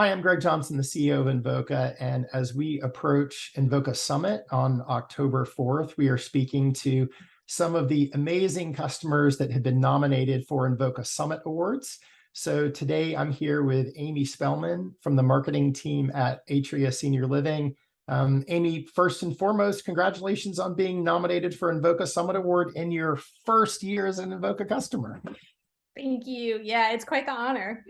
Hi, I'm Greg Johnson, the CEO of Invoca. And as we approach Invoca Summit on October 4th, we are speaking to some of the amazing customers that have been nominated for Invoca Summit Awards. So today I'm here with Amie Spellman from the marketing team at Atria Senior Living. Amie, first and foremost, congratulations on being nominated for Invoca Summit Award in your first year as an Invoca customer. Thank you. Yeah, it's quite the honor.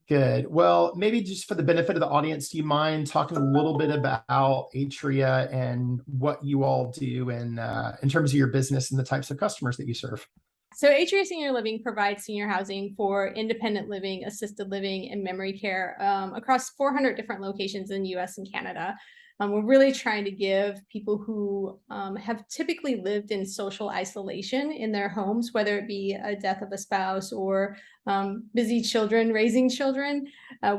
Good. Well, maybe just for the benefit of the audience, do you mind talking a little bit about Atria and what you all do in terms of your business and the types of customers that you serve? So Atria Senior Living provides senior housing for independent living, assisted living, and memory care across 400 different locations in the US and Canada. We're really trying to give people who have typically lived in social isolation in their homes, whether it be a death of a spouse or busy children raising children.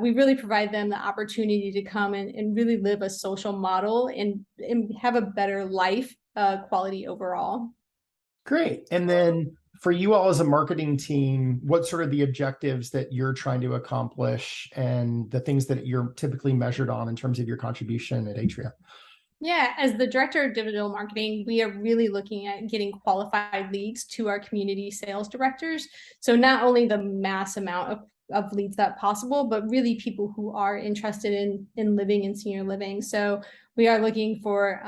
We really provide them the opportunity to come and really live a social model and have a better life quality overall. Great. And then for you all as a marketing team, what sort of the objectives that you're trying to accomplish and the things that you're typically measured on in terms of your contribution at Atria? Yeah, as the director of digital marketing, we are really looking at getting qualified leads to our community sales directors. So not only the mass amount of leads that possible, but really people who are interested in living in senior living. So we are looking for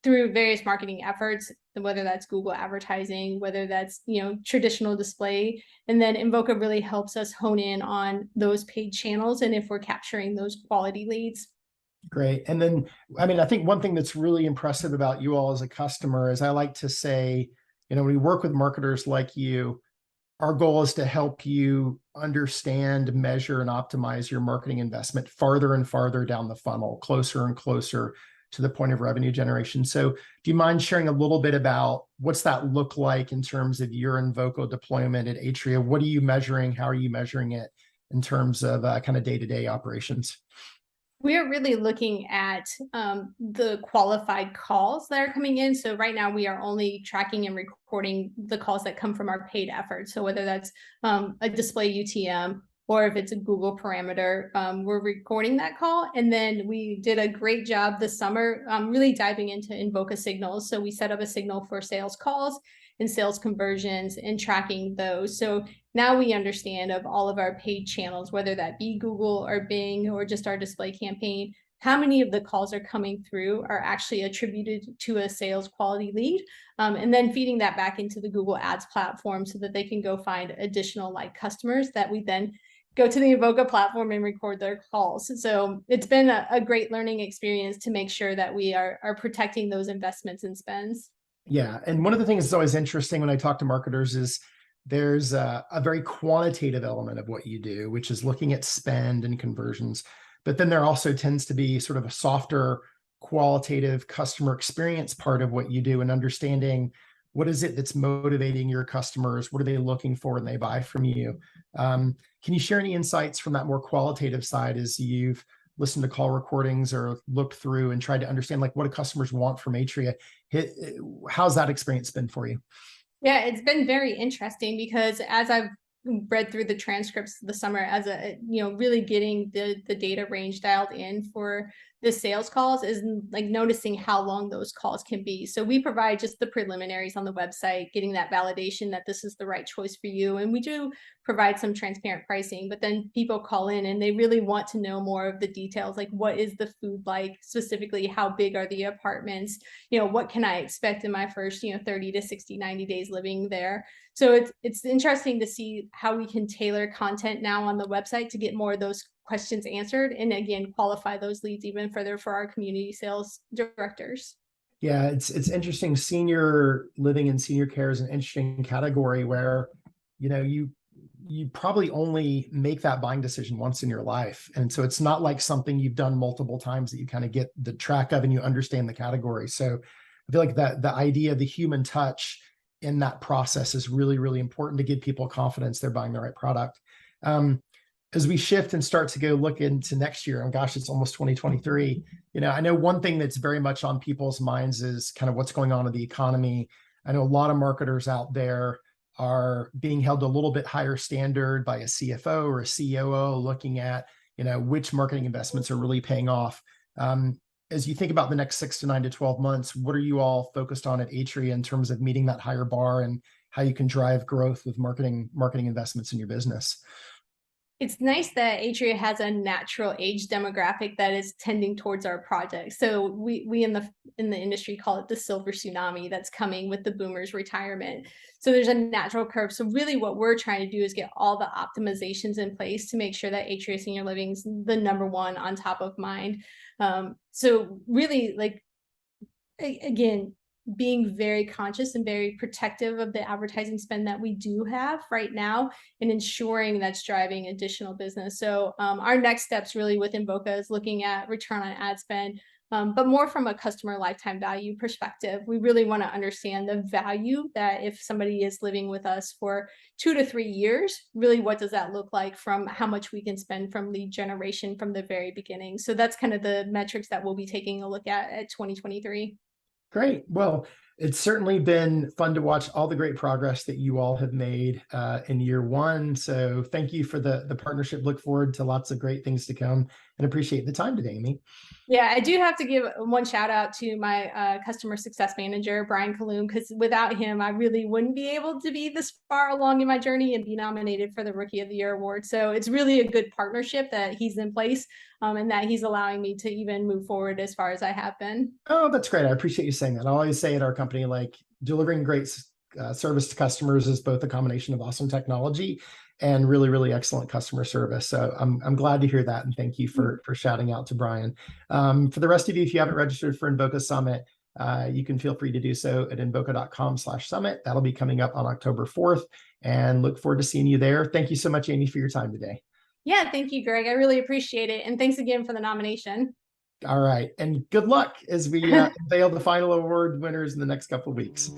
through various marketing efforts, whether that's Google advertising, whether that's traditional display, and then Invoca really helps us hone in on those paid channels and if we're capturing those quality leads. Great. And then, I think one thing that's really impressive about you all as a customer is I like to say, when we work with marketers like you, our goal is to help you understand, measure, and optimize your marketing investment farther and farther down the funnel, closer and closer to the point of revenue generation. So do you mind sharing a little bit about what's that look like in terms of your Invoca deployment at Atria? What are you measuring? How are you measuring it in terms of kind of day-to-day operations? We are really looking at the qualified calls that are coming in. So right now we are only tracking and recording the calls that come from our paid efforts. So whether that's a display UTM or if it's a Google parameter, we're recording that call. And then we did a great job this summer really diving into Invoca signals. So we set up a signal for sales calls and sales conversions and tracking those. So now we understand of all of our paid channels, whether that be Google or Bing or just our display campaign, how many of the calls are coming through are actually attributed to a sales quality lead, and then feeding that back into the Google Ads platform so that they can go find additional customers that we then go to the Invoca platform and record their calls. So it's been a great learning experience to make sure that we are protecting those investments and spends. Yeah. And one of the things that's always interesting when I talk to marketers is there's a very quantitative element of what you do, which is looking at spend and conversions. But then there also tends to be sort of a softer qualitative customer experience part of what you do and understanding what is it that's motivating your customers? What are they looking for when they buy from you? Can you share any insights from that more qualitative side as you've listened to call recordings or looked through and tried to understand what do customers want from Atria? How's that experience been for you? Yeah, it's been very interesting because as I've read through the transcripts this summer, as really getting the data range dialed in for the sales calls is noticing how long those calls can be. So we provide just the preliminaries on the website, getting that validation that this is the right choice for you. And we do provide some transparent pricing, but then people call in and they really want to know more of the details, like what is the food like, specifically how big are the apartments, what can I expect in my first 30 to 60, 90 days living there. So it's interesting to see how we can tailor content now on the website to get more of those questions answered and again qualify those leads even further for our community sales directors. Yeah, it's interesting. Senior living and senior care is an interesting category where you probably only make that buying decision once in your life, and so it's not like something you've done multiple times that you kind of get the track of and you understand the category. So I feel like that the idea of the human touch in that process is really, really important to give people confidence they're buying the right product. As we shift and start to go look into next year, and gosh, it's almost 2023. I know one thing that's very much on people's minds is kind of what's going on in the economy. I know a lot of marketers out there are being held to a little bit higher standard by a CFO or a COO looking at which marketing investments are really paying off. As you think about the next 6 to 9 to 12 months, what are you all focused on at Atria in terms of meeting that higher bar and how you can drive growth with marketing investments in your business? It's nice that Atria has a natural age demographic that is tending towards our project. So we in the industry call it the silver tsunami that's coming with the boomers retirement. So there's a natural curve. So really what we're trying to do is get all the optimizations in place to make sure that Atria Senior Living is the number one on top of mind. So really, like, again, being very conscious and very protective of the advertising spend that we do have right now and ensuring that's driving additional business. So our next steps really with Invoca is looking at return on ad spend, but more from a customer lifetime value perspective. We really want to understand the value that if somebody is living with us for 2 to 3 years, really what does that look like from how much we can spend from lead generation from the very beginning. So that's kind of the metrics that we'll be taking a look at 2023. Great. Well, it's certainly been fun to watch all the great progress that you all have made in year one. So thank you for the partnership. Look forward to lots of great things to come and appreciate the time today, Amie. Yeah, I do have to give one shout out to my customer success manager, Brian Kaloum, because without him, I really wouldn't be able to be this far along in my journey and be nominated for the Rookie of the Year award. So it's really a good partnership that he's in place and that he's allowing me to even move forward as far as I have been. Oh, that's great. I appreciate you saying that. I always say at our company, like delivering great service to customers is both a combination of awesome technology and really, really excellent customer service. So I'm glad to hear that. And thank you for shouting out to Brian. For the rest of you, if you haven't registered for Invoca Summit, you can feel free to do so at invoca.com/summit. That'll be coming up on October 4th and look forward to seeing you there. Thank you so much, Amie, for your time today. Yeah, thank you, Greg. I really appreciate it. And thanks again for the nomination. All right. And good luck as we unveil the final award winners in the next couple of weeks.